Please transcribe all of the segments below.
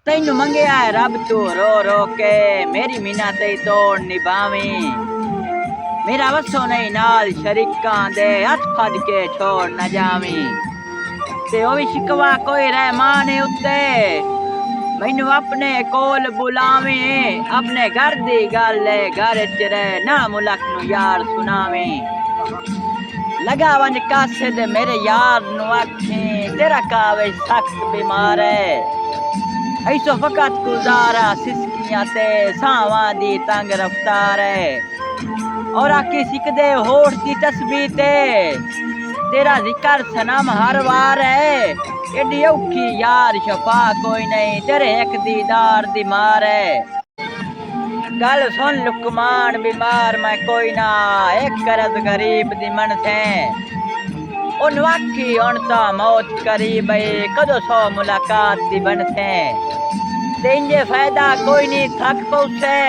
तैनू मंगया है रब तू रो रो के मेरी मीना ते तोड़ निभावी। मेरा वसो नहीं नाल शरीकां दे हथ फद के छोड़ न जावी। ते ओ भी शिकवा कोई रहमान उत्ते मैनू अपने कोल बुलावी। अपने घर दी गल घर च रह ना मुलक नू यार सुनावी। लगा वन कासे दे मेरे यार नू आखी तेरा कावे सख्त बीमार है। ऐसो फकत गुजारा सिसकियां ते सावां दी तंग रफ्तार है। और आखी सिकदे होठ दी तस्बीह ते तेरा जिक्र सनम हर वार है। एडी औखी यार शफा कोई नहीं तेरे एक दीदार दी मार है। गल सुन लुकमान बीमार मैं कोई ना एक करज गरीब दी मन थे। उन वाकी उन ता मौत करीब कदो सौ मुलाकात दी बन थे। तेंजे फायदा कोई नहीं थक पौसे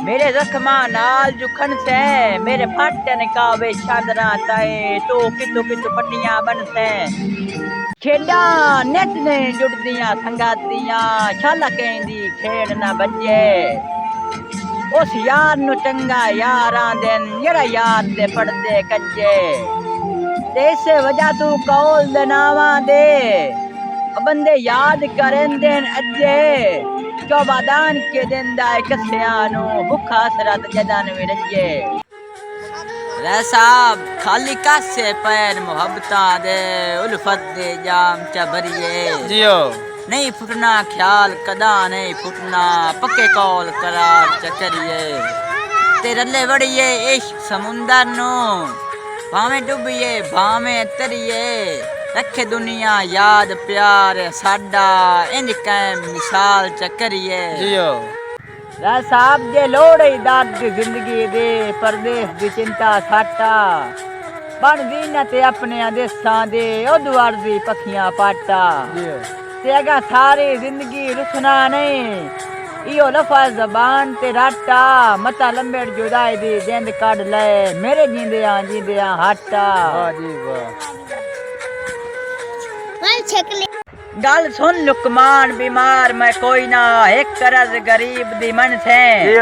मेरे जख्मा नाल जुखन से। मेरे फाटन कावे चादरा ताए तो कितु कितु पट्टियां बन से। खेडा नेत ने जुड़दियां संगातियां छाला कहंदी खेड़ ना बजे। उस यार नु चंगा यारां दिन जेड़ा यार दे पड़दे कज्जे। ते इस वजह तू कौल दे नावां दे बंदे याद करें दिन अज्जे। चौबादान के दिन दाए कस्यानू भुखा सरत जदन विरजे। रे साहब खाली कासे पैर मोहब्बतां दे उल्फत दे जाम च भरिए। जियो नहीं फुटना ख्याल कदा नहीं फुटना पक्के कौल करार च करिए। ते रले वड़िए इश्क समुंदर नु भावें डुबिए भावें तरिए। रखे दुनिया याद प्यार साडा इंज कैम मिसाल चकरिए। जियो रा साहब जे लोड़ दर्द जिंदगी दे परदेस दी चिंता साटा। बन दीना ते अपने देसां दे उद्वार दी पखियां पाटा। ते अगा सारी जिंदगी रुसना नहीं इो लफज जबान ते राटा। मता लंबेड़ जुदाई दी जिंद कढ़ ले मेरे जींदियां हटा। वाह जी वाह। गल सुन लुकमान बीमार मैं कोई ना एक करज गरीब दी मन थे।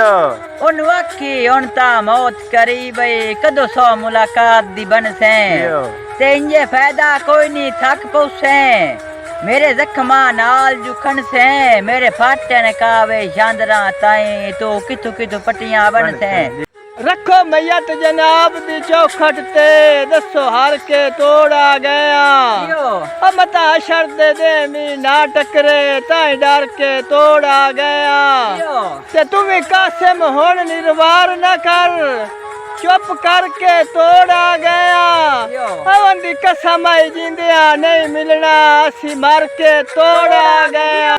उन वाकी उन ता मौत करीब कदो सौ मुलाकात दी बन से। ते इंजे फायदा कोई नहीं थक पौसे मेरे जख्मा नाल जुखन से। मेरे फाटन कावे चांदरा ताई तो कितु कितु पट्टियां बन से। रखो मैयत जनाब दी चौखट ते दसो हर के तोड़ा गया। मता शर्द दे मी ना टकरे ताई डर के तोड़ा गया। ते तू भी कासिम होन निर्वार न कर चुप करके तोड़ा गया। हवन दी कसम आई जिंदिया नहीं मिलना असी मर के तोड़ा गया।